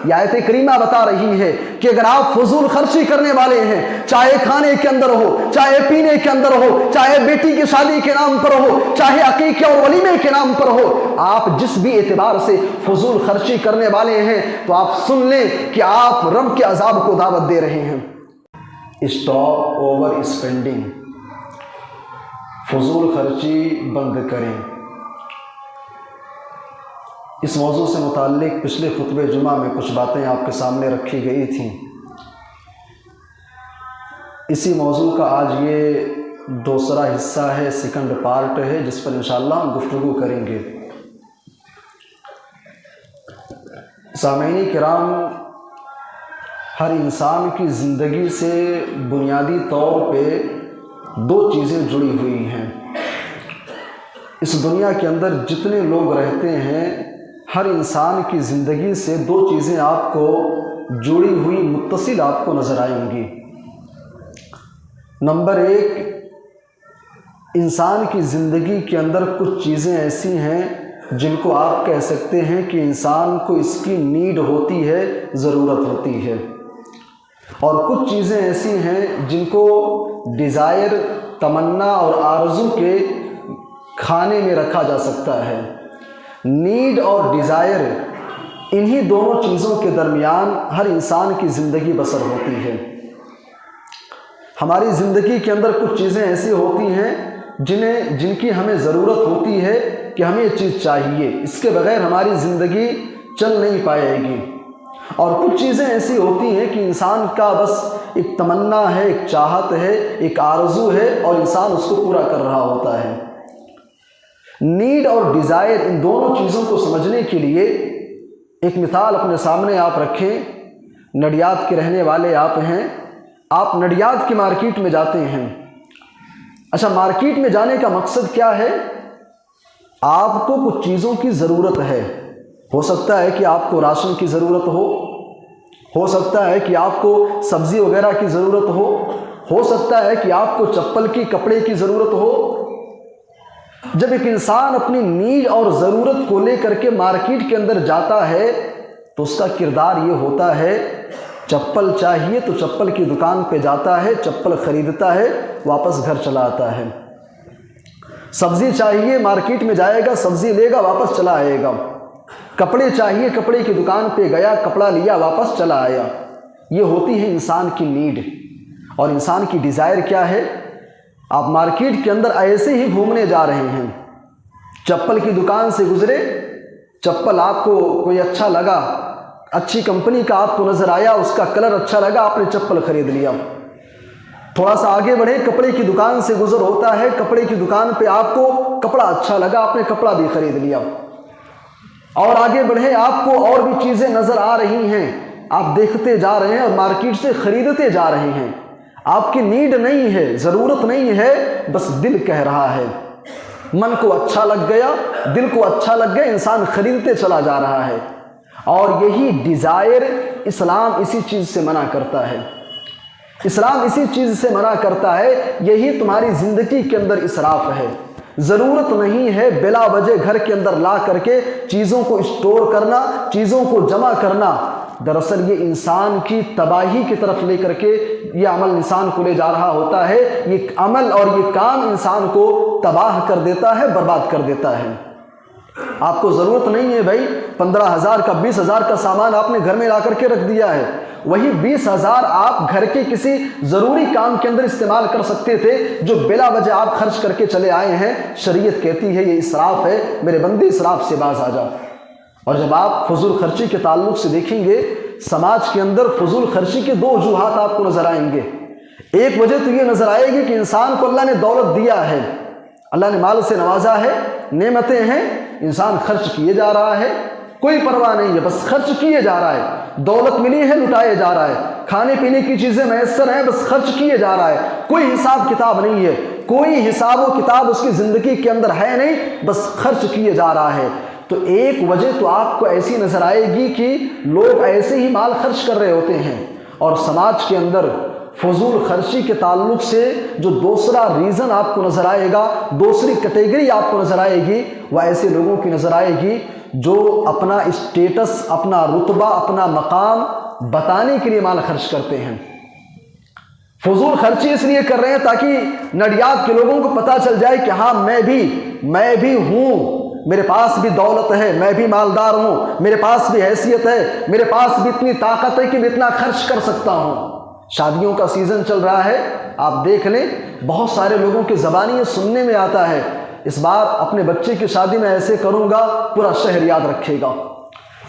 یہ آیت کریمہ بتا رہی ہے کہ اگر آپ فضول خرچی کرنے والے ہیں، چاہے کھانے کے اندر ہو، چاہے پینے کے اندر ہو، چاہے بیٹی کی شادی کے نام پر ہو، چاہے عقیقے اور ولیمے کے نام پر ہو، آپ جس بھی اعتبار سے فضول خرچی کرنے والے ہیں تو آپ سن لیں کہ آپ رب کے عذاب کو دعوت دے رہے ہیں۔ اسٹاپ اوور اسپینڈنگ، فضول خرچی بند کریں۔ اس موضوع سے متعلق پچھلے خطبہ جمعہ میں کچھ باتیں آپ کے سامنے رکھی گئی تھیں۔ اسی موضوع کا آج یہ دوسرا حصہ ہے، سیکنڈ پارٹ ہے، جس پر انشاءاللہ ہم گفتگو کریں گے۔ سامعین کرام، ہر انسان کی زندگی سے بنیادی طور پہ دو چیزیں جڑی ہوئی ہیں۔ اس دنیا کے اندر جتنے لوگ رہتے ہیں، ہر انسان کی زندگی سے دو چیزیں آپ کو جڑی ہوئی متصل آپ کو نظر آئیں گی۔ نمبر ایک، انسان کی زندگی کے اندر کچھ چیزیں ایسی ہیں جن کو آپ کہہ سکتے ہیں کہ انسان کو اس کی نیڈ ہوتی ہے، ضرورت ہوتی ہے، اور کچھ چیزیں ایسی ہیں جن کو ڈیزائر، تمنا اور آرزو کے کھانے میں رکھا جا سکتا ہے۔ نیڈ اور ڈیزائر، انہی دونوں چیزوں کے درمیان ہر انسان کی زندگی بسر ہوتی ہے۔ ہماری زندگی کے اندر کچھ چیزیں ایسی ہوتی ہیں جن کی ہمیں ضرورت ہوتی ہے کہ ہمیں یہ چیز چاہیے، اس کے بغیر ہماری زندگی چل نہیں پائے گی، اور کچھ چیزیں ایسی ہوتی ہیں کہ انسان کا بس ایک تمنا ہے، ایک چاہت ہے، ایک آرزو ہے، اور انسان اس کو پورا کر رہا ہوتا ہے۔ نیڈ اور ڈیزائر، ان دونوں چیزوں کو سمجھنے کے لیے ایک مثال اپنے سامنے آپ رکھیں۔ نڈیاد کے رہنے والے آپ ہیں، آپ نڈیاد کی مارکیٹ میں جاتے ہیں۔ اچھا، مارکیٹ میں جانے کا مقصد کیا ہے؟ آپ کو کچھ چیزوں کی ضرورت ہے۔ ہو سکتا ہے کہ آپ کو راشن کی ضرورت ہو سکتا ہے کہ آپ کو سبزی وغیرہ کی ضرورت ہو سکتا ہے کہ آپ کو چپل کی، کپڑے کی ضرورت ہو۔ جب ایک انسان اپنی نیڈ اور ضرورت کو لے کر کے مارکیٹ کے اندر جاتا ہے تو اس کا کردار یہ ہوتا ہے، چپل چاہیے تو چپل کی دکان پہ جاتا ہے، چپل خریدتا ہے، واپس گھر چلا آتا ہے۔ سبزی چاہیے، مارکیٹ میں جائے گا، سبزی لے گا، واپس چلا آئے گا۔ کپڑے چاہیے، کپڑے کی دکان پہ گیا، کپڑا لیا، واپس چلا آیا۔ یہ ہوتی ہے انسان کی نیڈ۔ اور انسان کی ڈیزائر کیا ہے؟ آپ مارکیٹ کے اندر ایسے ہی گھومنے جا رہے ہیں، چپل کی دکان سے گزرے، چپل آپ کو کوئی اچھا لگا، اچھی کمپنی کا آپ کو نظر آیا، اس کا کلر اچھا لگا، آپ نے چپل خرید لیا۔ تھوڑا سا آگے بڑھے، کپڑے کی دکان سے گزر ہوتا ہے، کپڑے کی دکان پہ آپ کو کپڑا اچھا لگا، آپ نے کپڑا بھی خرید لیا۔ اور آگے بڑھے، آپ کو اور بھی چیزیں نظر آ رہی ہیں، آپ دیکھتے جا رہے ہیں اور مارکیٹ سے خریدتے جا رہے ہیں۔ آپ کی نیڈ نہیں ہے، ضرورت نہیں ہے، بس دل کہہ رہا ہے، من کو اچھا لگ گیا، دل کو اچھا لگ گیا، انسان خریدتے چلا جا رہا ہے۔ اور یہی ڈیزائر، اسلام اسی چیز سے منع کرتا ہے۔ اسلام اسی چیز سے منع کرتا ہے، یہی تمہاری زندگی کے اندر اسراف ہے۔ ضرورت نہیں ہے بلا وجہ گھر کے اندر لا کر کے چیزوں کو اسٹور کرنا، چیزوں کو جمع کرنا۔ دراصل یہ انسان کی تباہی کی طرف لے کر کے یہ عمل انسان کو لے جا رہا ہوتا ہے۔ یہ عمل اور یہ کام انسان کو تباہ کر دیتا ہے، برباد کر دیتا ہے۔ آپ کو ضرورت نہیں ہے بھائی 15,000 کا 20,000 کا سامان آپ نے گھر میں لا کر کے رکھ دیا ہے، وہی 20,000 آپ گھر کے کسی ضروری کام کے اندر استعمال کر سکتے تھے، جو بلا وجہ آپ خرچ کر کے چلے آئے ہیں۔ شریعت کہتی ہے یہ اسراف ہے، میرے بندے اسراف سے باز آ جا۔ اور جب آپ فضول خرچی کے تعلق سے دیکھیں گے، سماج کے اندر فضول خرچی کے دو وجوہات آپ کو نظر آئیں گے۔ ایک وجہ تو یہ نظر آئے گی کہ انسان کو اللہ نے دولت دیا ہے، اللہ نے مال سے نوازا ہے، نعمتیں ہیں، انسان خرچ کیے جا رہا ہے، کوئی پرواہ نہیں ہے، بس خرچ کیے جا رہا ہے۔ دولت ملی ہے، لٹائے جا رہا ہے، کھانے پینے کی چیزیں میسر ہیں، بس خرچ کیے جا رہا ہے، کوئی حساب کتاب نہیں ہے، کوئی حساب و کتاب اس کی زندگی کے اندر ہے نہیں، بس خرچ کیے جا رہا ہے۔ تو ایک وجہ تو آپ کو ایسی نظر آئے گی کہ لوگ ایسے ہی مال خرچ کر رہے ہوتے ہیں۔ اور سماج کے اندر فضول خرچی کے تعلق سے جو دوسرا ریزن آپ کو نظر آئے گا، دوسری کیٹیگری آپ کو نظر آئے گی، وہ ایسے لوگوں کی نظر آئے گی جو اپنا اسٹیٹس، اپنا رتبہ، اپنا مقام بتانے کے لیے مال خرچ کرتے ہیں۔ فضول خرچی اس لیے کر رہے ہیں تاکہ نڈیاد کے لوگوں کو پتہ چل جائے کہ ہاں میں بھی ہوں، میرے پاس بھی دولت ہے، میں بھی مالدار ہوں، میرے پاس بھی حیثیت ہے، میرے پاس بھی اتنی طاقت ہے کہ میں اتنا خرچ کر سکتا ہوں۔ شادیوں کا سیزن چل رہا ہے، آپ دیکھ لیں بہت سارے لوگوں کی زبانی یہ سننے میں آتا ہے، اس بار اپنے بچے کی شادی میں ایسے کروں گا، پورا شہر یاد رکھے گا۔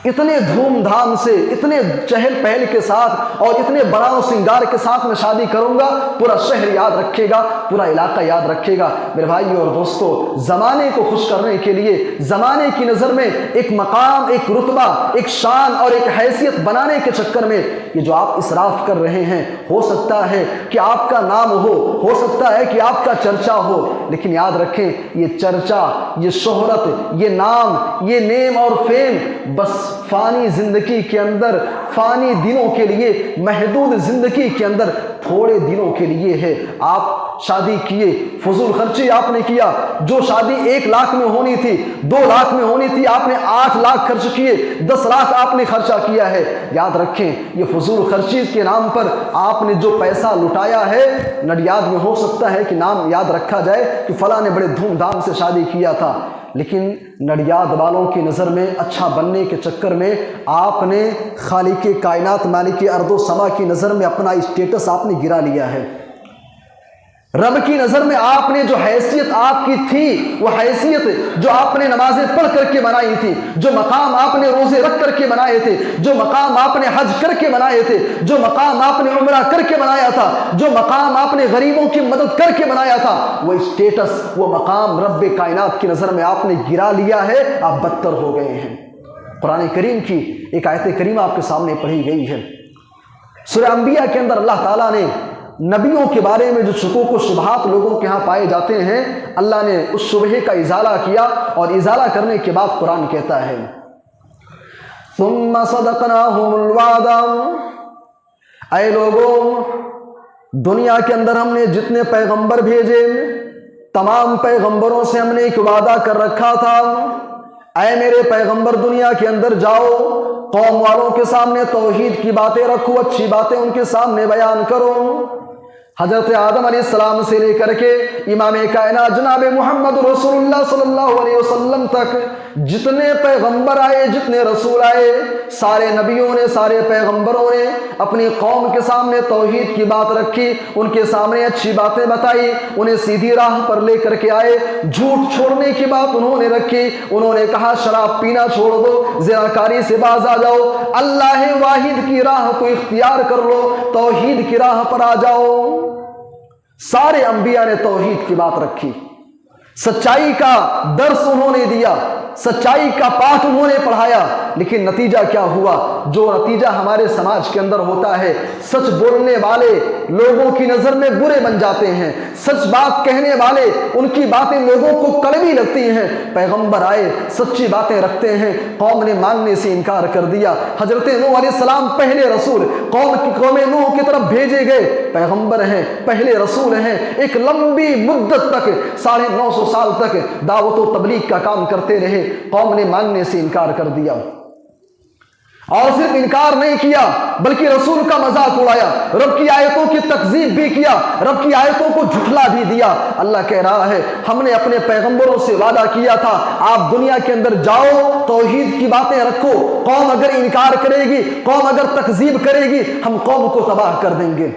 اتنے دھوم دھام سے، اتنے چہل پہل کے ساتھ اور اتنے بڑاؤ سنگار کے ساتھ میں شادی کروں گا، پورا شہر یاد رکھے گا، پورا علاقہ یاد رکھے گا۔ میرے بھائیو اور دوستو، زمانے کو خوش کرنے کے لیے، زمانے کی نظر میں ایک مقام، ایک رتبہ، ایک شان اور ایک حیثیت بنانے کے چکر میں یہ جو آپ اسراف کر رہے ہیں، ہو سکتا ہے کہ آپ کا نام ہو سکتا ہے کہ آپ کا چرچا ہو، لیکن یاد رکھیں یہ چرچا، یہ شہرت، یہ نام، یہ نیم اور فیم بس فانی زندگی کے اندر، فانی دنوں کے لیے، محدود زندگی کے اندر تھوڑے دنوں کے لیے ہے۔ آپ شادی کیے، فضول خرچی آپ نے کیا، جو شادی 1 لاکھ میں ہونی تھی، 2 لاکھ میں ہونی تھی، آپ نے 8 لاکھ خرچ کیے، 10 لاکھ آپ نے خرچہ کیا ہے۔ یاد رکھیں یہ فضول خرچی کے نام پر آپ نے جو پیسہ لٹایا ہے، نڈیاد میں ہو سکتا ہے کہ نام یاد رکھا جائے کہ فلاں نے بڑے دھوم دھام سے شادی کیا تھا، لیکن نڈیاد والوں کی نظر میں اچھا بننے کے چکر میں آپ نے خالق کائنات، مالک ارض و سما کی نظر میں اپنا اسٹیٹس آپ نے گرا لیا ہے۔ رب کی نظر میں آپ نے جو حیثیت آپ کی تھی، وہ حیثیت جو آپ نے نمازیں پڑھ کر کے بنائی تھی، جو مقام آپ نے روزے رکھ کر کے بنائے تھے، جو مقام آپ نے حج کر کے بنائے تھے، جو مقام آپ نے عمرہ کر کے بنایا تھا، جو مقام آپ نے غریبوں کی مدد کر کے بنایا تھا، وہ اسٹیٹس، وہ مقام رب کائنات کی نظر میں آپ نے گرا لیا ہے، آپ بدتر ہو گئے ہیں۔ قرآن کریم کی ایک آیت کریمہ آپ کے سامنے پڑھی گئی ہے، سورہ انبیاء کے اندر اللہ تعالیٰ نے نبیوں کے بارے میں جو شکوک و شبہات لوگوں کے ہاں پائے جاتے ہیں، اللہ نے اس شبہے کا ازالہ کیا، اور ازالہ کرنے کے بعد قرآن کہتا ہے ثم صدقناہم الوعد، اے لوگوں دنیا کے اندر ہم نے جتنے پیغمبر بھیجے، تمام پیغمبروں سے ہم نے ایک وعدہ کر رکھا تھا، اے میرے پیغمبر دنیا کے اندر جاؤ، قوم والوں کے سامنے توحید کی باتیں رکھو، اچھی باتیں ان کے سامنے بیان کرو۔ حضرت آدم علیہ السلام سے لے کر کے امام کائنات جناب محمد رسول اللہ صلی اللہ علیہ وسلم تک جتنے پیغمبر آئے، جتنے رسول آئے، سارے نبیوں نے، سارے پیغمبروں نے اپنی قوم کے سامنے توحید کی بات رکھی، ان کے سامنے اچھی باتیں بتائی، انہیں سیدھی راہ پر لے کر کے آئے، جھوٹ چھوڑنے کی بات انہوں نے رکھی، انہوں نے کہا شراب پینا چھوڑ دو، زناکاری سے باز آ جاؤ، اللہ واحد کی راہ کو اختیار کر لو، توحید کی راہ پر آ جاؤ۔ سارے انبیاء نے توحید کی بات رکھی، سچائی کا درس انہوں نے دیا، سچائی کا پاٹ انہوں نے پڑھایا، لیکن نتیجہ کیا ہوا؟ جو نتیجہ ہمارے سماج کے اندر ہوتا ہے، سچ بولنے والے لوگوں کی نظر میں برے بن جاتے ہیں، سچ بات کہنے والے ان کی باتیں لوگوں کو کڑوی لگتی ہیں۔ پیغمبر آئے، سچی باتیں رکھتے ہیں، قوم نے ماننے سے انکار کر دیا۔ حضرت نوح علیہ السلام پہلے رسول، قوم نوح کی طرف بھیجے گئے پیغمبر ہیں، پہلے رسول ہیں، ایک لمبی مدت تک 950 سال تک دعوت و تبلیغ کا کام کرتے رہے، قوم نے ماننے سے انکار کر دیا، اور صرف انکار نہیں کیا بلکہ رسول کا مذاق اڑایا، رب کی آیتوں کی تکذیب بھی کیا، رب کی آیتوں کو جھٹلا بھی دیا۔ اللہ کہہ رہا ہے ہم نے اپنے پیغمبروں سے وعدہ کیا تھا، آپ دنیا کے اندر جاؤ، توحید کی باتیں رکھو، قوم اگر انکار کرے گی، قوم اگر تکذیب کرے گی، ہم قوم کو تباہ کر دیں گے،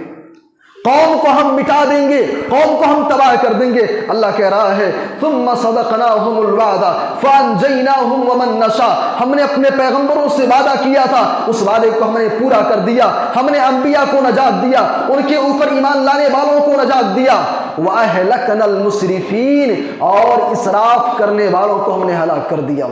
قوم کو ہم مٹا دیں گے، قوم کو ہم تباہ کر دیں گے۔ اللہ کہہ رہا ہے ثم صدقناہم الوعد فانجیناہم ومن نشاء، ہم نے اپنے پیغمبروں سے وعدہ کیا تھا، اس وعدے کو ہم نے پورا کر دیا، ہم نے انبیاء کو نجات دیا، ان کے اوپر ایمان لانے والوں کو نجات دیا، واہلکنا المسرفین، اور اسراف کرنے والوں کو ہم نے ہلاک کر دیا۔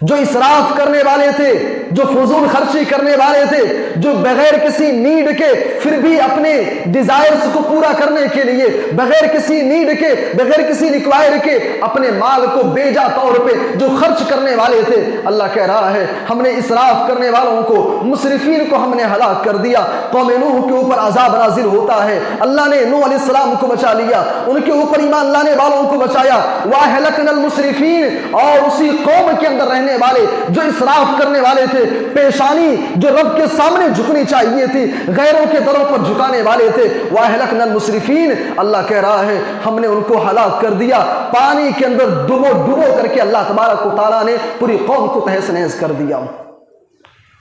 جو اسراف کرنے والے تھے، جو فضول خرچی کرنے والے تھے، جو بغیر کسی نیڈ کے پھر بھی اپنے ڈیزائرز کو پورا کرنے کے لیے بغیر کسی نیڈ کے، بغیر کسی ریکوائر کے اپنے مال کو بے جا طور پہ جو خرچ کرنے والے تھے، اللہ کہہ رہا ہے ہم نے اسراف کرنے والوں کو، مسرفین کو ہم نے ہلاک کر دیا۔ قوم نوح کے اوپر عذاب نازل ہوتا ہے، اللہ نے نوح علیہ السلام کو بچا لیا، ان کے اوپر ایمان لانے والوں کو بچایا۔ وَأَهْلَكْنَا الْمُسْرِفِينَ، اور اسی قوم کے اندر رہنے والے جو اسراف کرنے والے تھے، پیشانی جو رب کے سامنے جھکنی چاہیے تھی غیروں کے دروں پر جھکانے والے تھے، وَأَهْلَكْنَا الْمُسْرِفِينَ، اللہ کہہ رہا ہے ہم نے ان کو ہلاک کر دیا، پانی کے اندر ڈبو کر کے اللہ تبارک و تعالیٰ نے پوری قوم کو تہس نہس کر دیا۔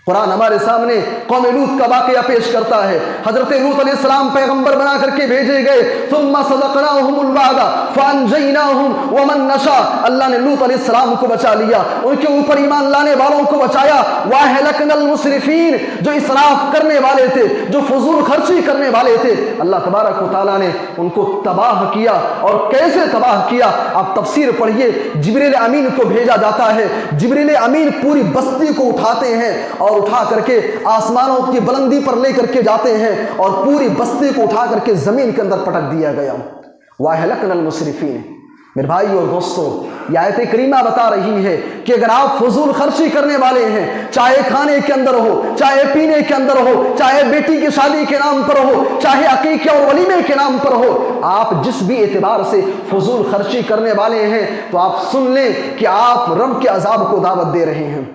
قرآن ہمارے سامنے قوم لوط کا واقعہ پیش کرتا ہے۔ حضرت لوط علیہ السلام پیغمبر بنا کر کے بھیجے گئے، ثم صدقناہم الوعد فانجیناہم ومن نشاء، اللہ نے لوط علیہ السلام کو بچا لیا، ان کے اوپر ایمان لانے والوں کو بچایا۔ واہلکنا المسرفین، جو اسراف کرنے والے تھے، جو فضول خرچی کرنے والے تھے، اللہ تبارک و تعالیٰ نے ان کو تباہ کیا۔ اور کیسے تباہ کیا؟ آپ تفسیر پڑھیے، جبریل امین کو بھیجا جاتا ہے، جبریل امین پوری بستی کو اٹھاتے ہیں اور اٹھا کر کے آسمانوں کی بلندی پر لے کر کے جاتے ہیں اور پوری بستی کو اٹھا کر کے زمین کے اندر پٹک دیا گیا۔ وَأَهْلَكْنَا الْمُسْرِفِينَ۔ میرے بھائی اور دوستو، یہ آیت کریمہ بتا رہی ہے کہ اگر آپ فضول خرچی کرنے والے ہیں، چاہے کھانے کے اندر ہو، چاہے پینے کے اندر ہو، چاہے بیٹی کی شادی کے نام پر ہو، چاہے عقیقے اور ولیمے کے نام پر ہو، آپ جس بھی اعتبار سے فضول خرچی کرنے والے ہیں تو آپ سن لیں کہ آپ رب کے عذاب کو دعوت دے رہے ہیں،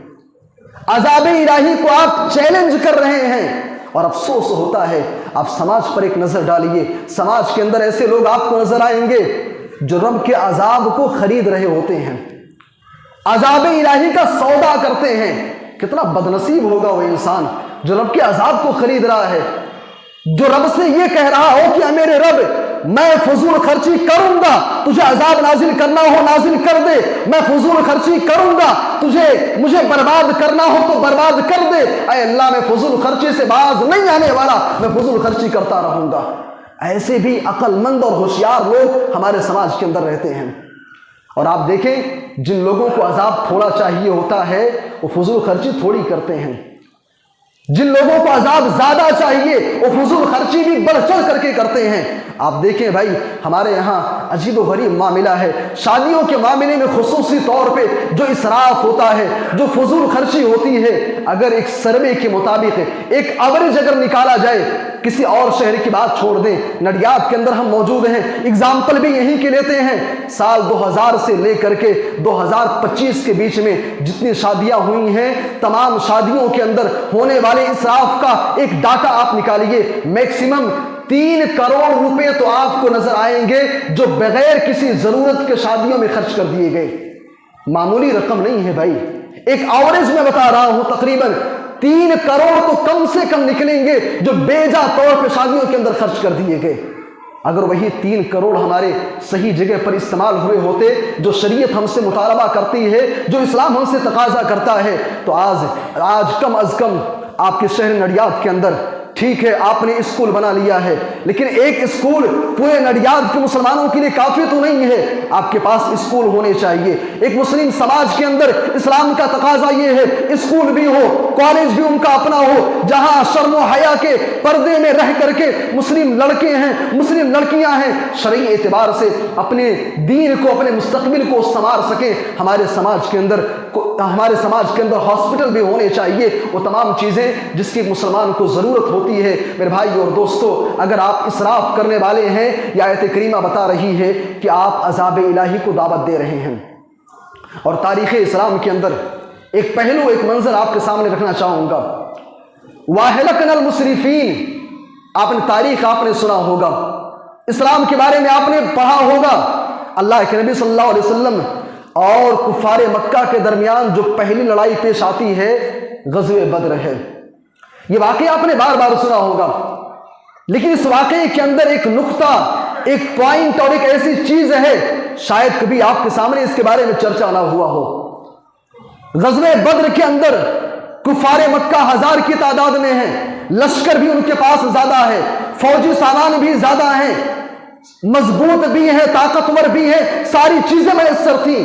عذاب الہی کو آپ چیلنج کر رہے ہیں۔ اور افسوس ہوتا ہے، آپ سماج پر ایک نظر ڈالیے، سماج کے اندر ایسے لوگ آپ کو نظر آئیں گے جو رب کے عذاب کو خرید رہے ہوتے ہیں، عذاب الہی کا سودا کرتے ہیں۔ کتنا بدنصیب ہوگا وہ انسان جو رب کے عذاب کو خرید رہا ہے، جو رب سے یہ کہہ رہا ہو کہ اے میرے رب، میں فضول خرچی کروں گا، تجھے عذاب نازل کرنا ہو نازل کر دے، میں فضول خرچی کروں گا، مجھے برباد کرنا ہو تو برباد کر دے، اے اللہ میں فضول خرچی سے باز نہیں آنے والا، میں فضول خرچی کرتا رہوں گا۔ ایسے بھی عقل مند اور ہوشیار لوگ ہمارے سماج کے اندر رہتے ہیں۔ اور آپ دیکھیں، جن لوگوں کو عذاب تھوڑا چاہیے ہوتا ہے وہ فضول خرچی تھوڑی کرتے ہیں، جن لوگوں کو عذاب زیادہ چاہیے وہ فضول خرچی بھی بڑھ چڑھ کر کے کرتے ہیں۔ آپ دیکھیں بھائی، ہمارے یہاں عجیب و غریب معاملہ ہے، شادیوں کے معاملے میں خصوصی طور پہ جو اسراف ہوتا ہے، جو فضول خرچی ہوتی ہے، اگر ایک سروے کے مطابق ایک ایوریج اگر نکالا جائے، کسی اور شہر کی بات چھوڑ دیں، نڈیاد کے اندر ہم موجود ہیں، اگزامپل بھی یہیں کے لیتے ہیں، سال 2000 سے لے کر کے 2025 کے بیچ میں جتنی شادیاں ہوئی ہیں، تمام شادیوں کے اندر ہونے والے اسراف کا ایک ڈاٹا آپ نکالیے، میکسیمم 3 کروڑ روپے تو آپ کو نظر آئیں گے جو بغیر کسی ضرورت کے شادیوں میں خرچ کر دیے گئے۔ معمولی رقم نہیں ہے بھائی، ایک ایوریج میں بتا رہا ہوں، تقریباً 3 کروڑ تو کم سے کم نکلیں گے جو بے جا طور پہ شادیوں کے اندر خرچ کر دیے گئے۔ اگر وہی 3 کروڑ ہمارے صحیح جگہ پر استعمال ہوئے ہوتے، جو شریعت ہم سے مطالبہ کرتی ہے، جو اسلام ہم سے تقاضا کرتا ہے، تو آج کم از کم آپ کے شہر نڈیاد کے اندر، ٹھیک ہے آپ نے اسکول بنا لیا ہے، لیکن ایک اسکول پورے نڈیاد کے مسلمانوں کے لیے کافی تو نہیں ہے، آپ کے پاس اسکول ہونے چاہیے۔ ایک مسلم سماج کے اندر اسلام کا تقاضا یہ ہے اسکول بھی ہو، کالج بھی ان کا اپنا ہو، جہاں شرم و حیا کے پردے میں رہ کر کے مسلم لڑکے ہیں، مسلم لڑکیاں ہیں، شرعی اعتبار سے اپنے دین کو، اپنے مستقبل کو سنوار سکیں۔ ہمارے سماج کے اندر ہاسپٹل بھی ہونے چاہیے، وہ تمام چیزیں جس کی مسلمان کو ضرورت ہوتی ہے۔ میرے بھائی اور دوستو، اگر آپ اسراف کرنے والے ہیں، یہ آیت کریمہ بتا رہی ہے کہ آپ عذاب الہی کو دعوت دے رہے ہیں۔ اور تاریخ اسلام کے اندر ایک پہلو، ایک منظر آپ کے سامنے رکھنا چاہوں گا۔ وَأَهْلَكْنَا الْمُسْرِفِينَ، آپ نے تاریخ آپ نے سنا ہوگا، اسلام کے بارے میں آپ نے پڑھا ہوگا۔ اللہ کے نبی صلی اللہ علیہ وسلم اور کفار مکہ کے درمیان جو پہلی لڑائی پیش آتی ہے غزوہ بدر ہے۔ یہ واقعہ آپ نے بار بار سنا ہوگا، لیکن اس واقعے کے اندر ایک نقطہ، ایک پوائنٹ اور ایک ایسی چیز ہے شاید کبھی آپ کے سامنے اس کے بارے میں چرچا نہ ہوا ہو۔ غزوہ بدر کے اندر کفار مکہ 1000 کی تعداد میں ہیں، لشکر بھی ان کے پاس زیادہ ہے، فوجی سامان بھی زیادہ ہیں، مضبوط بھی ہے، طاقتور بھی ہے، ساری چیزیں میسر تھیں۔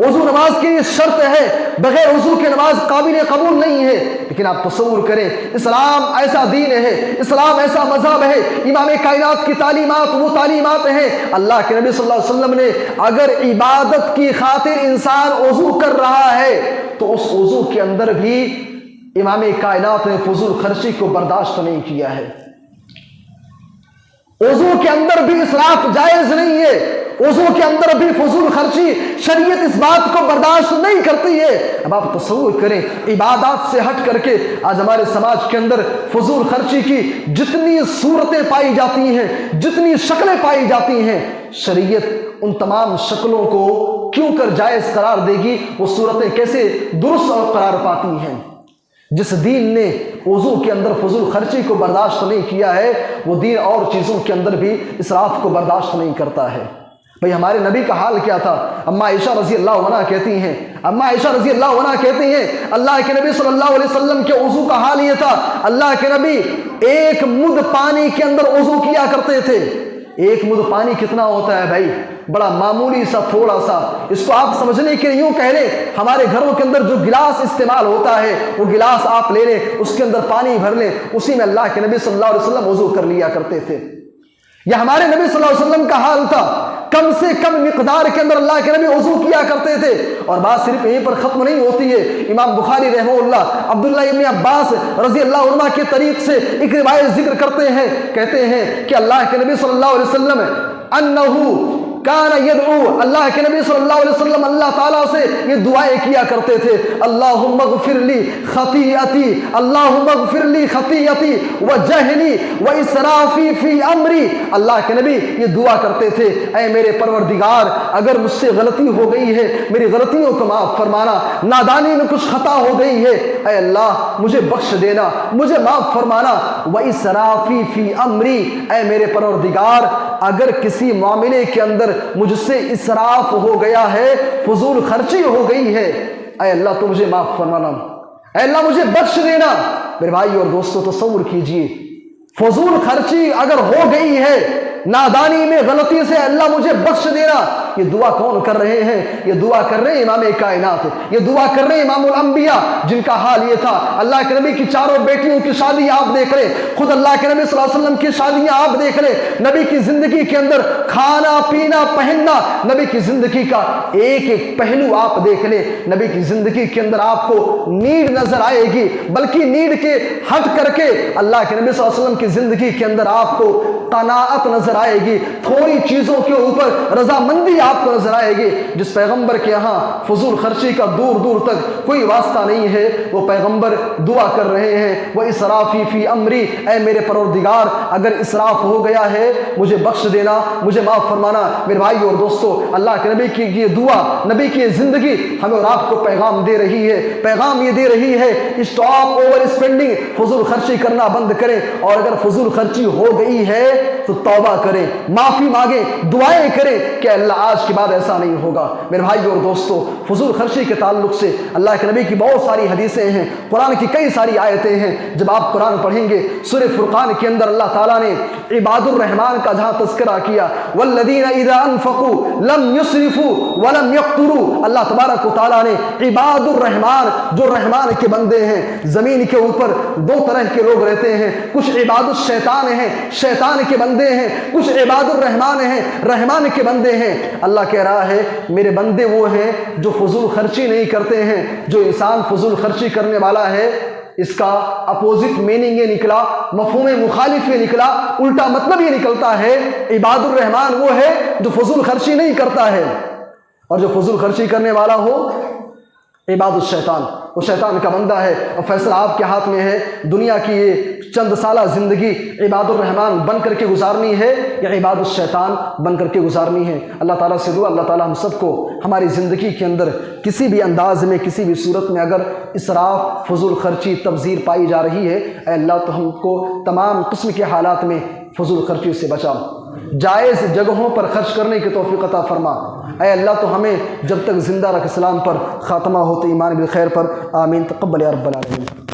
وضو نماز کی شرط ہے، بغیر وضو کے نماز قابل قبول نہیں ہے۔ لیکن آپ تصور کریں، اسلام ایسا دین ہے، اسلام ایسا مذہب ہے، امام کائنات کی تعلیمات وہ تعلیمات ہیں۔ اللہ کے نبی صلی اللہ علیہ وسلم نے اگر عبادت کی خاطر انسان وضو کر رہا ہے تو اس وضو کے اندر بھی امام کائنات نے فضول خرچی کو برداشت نہیں کیا ہے۔ وضو کے اندر بھی اسراف جائز نہیں ہے، وضو کے اندر بھی فضول خرچی شریعت اس بات کو برداشت نہیں کرتی ہے۔ اب آپ تصور کریں، عبادات سے ہٹ کر کے آج ہمارے سماج کے اندر فضول خرچی کی جتنی صورتیں پائی جاتی ہیں، جتنی شکلیں پائی جاتی ہیں، شریعت ان تمام شکلوں کو کیوں کر جائز قرار دے گی؟ وہ صورتیں کیسے درست اور قرار پاتی ہیں؟ جس دین نے وضو کے اندر فضول خرچی کو برداشت نہیں کیا ہے، وہ دین اور چیزوں کے اندر بھی اسراف کو برداشت نہیں کرتا ہے۔ بھئی ہمارے نبی کا حال کیا تھا؟ اماں عائشہ رضی اللہ عنہ کہتی ہیں، اللہ کے نبی صلی اللہ علیہ وسلم کے وضو کا حال یہ تھا، اللہ کے نبی ایک مد پانی کے اندر وضو کیا کرتے تھے۔ ایک مد پانی کتنا ہوتا ہے بھائی؟ بڑا معمولی سا، تھوڑا سا۔ اس کو آپ سمجھنے کے لیے یوں کہہ لیں، ہمارے گھروں کے اندر جو گلاس استعمال ہوتا ہے وہ گلاس آپ لے لیں، اس کے اندر پانی بھر لیں، اسی میں اللہ کے نبی صلی اللہ علیہ وسلم وضو کر لیا کرتے تھے۔ یہ ہمارے نبی صلی اللہ علیہ وسلم کا حال تھا، کم سے کم مقدار کے اندر اللہ کے نبی وضو کیا کرتے تھے۔ اور بات صرف یہیں پر ختم نہیں ہوتی ہے، امام بخاری رحمہ اللہ عبداللہ ابن عباس رضی اللہ عنہ کے طریق سے ایک روایت ذکر کرتے ہیں، کہتے ہیں کہ اللہ کے نبی صلی اللہ علیہ وسلم انہو کان یدعو، اللہ کے نبی صلی اللہ علیہ وسلم اللہ تعالیٰ سے یہ دعائیں کیا کرتے تھے، اللہم اغفر لی خطیئتی، اللہم اغفر لی خطیئتی وجہلی واسرافی فی امری۔ اللہ کے نبی یہ دعا کرتے تھے، اے میرے پروردگار، اگر مجھ سے غلطی ہو گئی ہے، میری غلطیوں کو معاف فرمانا، نادانی میں کچھ خطا ہو گئی ہے، اے اللہ مجھے بخش دینا، مجھے معاف فرمانا، واسرافی فی امری، اے میرے پروردگار اگر کسی معاملے کے اندر مجھ سے اسراف ہو گیا ہے، فضول خرچی ہو گئی ہے، اے اللہ تو مجھے معاف فرمانا، اے اللہ مجھے بخش دینا۔ میرے بھائی اور دوستو تصور کیجئے، فضول خرچی اگر ہو گئی ہے، نادانی میں غلطی سے، اللہ مجھے بخش دینا، یہ دعا کون کر رہے ہیں؟ یہ دعا کر رہے ہیں امام کائنات، یہ دعا کر رہے ہیں امام الانبیاء، جن کا حال یہ تھا۔ اللہ کے نبی کی چاروں بیٹیوں کی شادی آپ دیکھ رہے، خود اللہ کے نبی صلی اللہ علیہ وسلم کی شادیاں آپ دیکھ رہے، نبی کی زندگی کے اندر کھانا پینا پہننا، نبی کی زندگی کا ایک ایک پہلو آپ دیکھ لیں، نبی کی زندگی کے اندر آپ کو نیڈ نظر آئے گی، بلکہ نیڈ کے ہٹ کر کے اللہ کے نبی صلی اللہ علیہ وسلم کی زندگی کے اندر آپ کو قناعت نظر آئے گی، تھوڑی چیزوں کے اوپر رضامندی آپ کو نظر آئے گی۔ جس پیغمبر کے یہاں فضول خرچی کا دور دور تک کوئی واسطہ نہیں ہے، وہ پیغمبر دعا کر رہے ہیں، وہ اسرافی فی امری، اے میرے پروردگار اگر اسراف ہو گیا ہے مجھے بخش دینا، مجھے معاف فرمانا۔ میرے بھائی اور دوستو، اللہ کے نبی کی یہ دعا، نبی کی یہ زندگی ہمیں اور آپ کو پیغام دے رہی ہے، پیغام یہ دے رہی ہے، اسٹاپ اوور اسپینڈنگ، فضول خرچی کرنا بند کریں، اور اگر فضول خرچی ہو گئی ہے تو توبہ کریں، معافی مانگیں، دعائیں کریں کہ اللہ آج کے بعد ایسا نہیں ہوگا۔ میرے بھائی اور دوستو، فضول خرچی کے تعلق سے اللہ کے نبی کی بہت ساری حدیثیں ہیں، قرآن کی کئی ساری آیتیں ہیں۔ جب آپ قرآن پڑھیں گے، سورہ فرقان کے اندر اللہ تعالیٰ نے عباد الرحمن کا جہاں تذکرہ کیا، والذین اذا انفقوا لم یسرفوا ولم یقتروا، اللہ تبارک و تعالیٰ نے عباد الرحمن، جو رحمان کے بندے ہیں، زمین کے اوپر دو طرح کے لوگ رہتے ہیں، کچھ عباد الشیطان ہیں، شیطان کے بندے ہیں، کچھ عباد الرحمن ہیں، رحمان کے بندے ہیں۔ اللہ کہہ رہا ہے میرے بندے وہ ہیں جو فضول خرچی نہیں کرتے ہیں۔ جو انسان فضول خرچی کرنے والا ہے، اس کا اپوزٹ میننگ یہ نکلا، مفہوم مخالف یہ نکلا، الٹا مطلب یہ نکلتا ہے عباد الرحمن وہ ہے جو فضول خرچی نہیں کرتا ہے، اور جو فضول خرچی کرنے والا ہو عباد الشیطان، وہ شیطان کا بندہ ہے۔ اور فیصلہ آپ کے ہاتھ میں ہے، دنیا کی یہ چند سالہ زندگی عباد الرحمن بن کر کے گزارنی ہے یا عباد الشیطان بن کر کے گزارنی ہے۔ اللہ تعالیٰ سے دعا، اللہ تعالیٰ ہم سب کو ہماری زندگی کے اندر کسی بھی انداز میں، کسی بھی صورت میں اگر اسراف، فضول خرچی، تبذیر پائی جا رہی ہے، اے اللہ تو ہم کو تمام قسم کے حالات میں فضول خرچی سے بچا، جائز جگہوں پر خرچ کرنے کی توفیق عطا فرما۔ اے اللہ تو ہمیں جب تک زندہ رکھ، اسلام پر خاتمہ ہوتے ایمان بالخیر پر، آمین، تقبل یا رب العالمین۔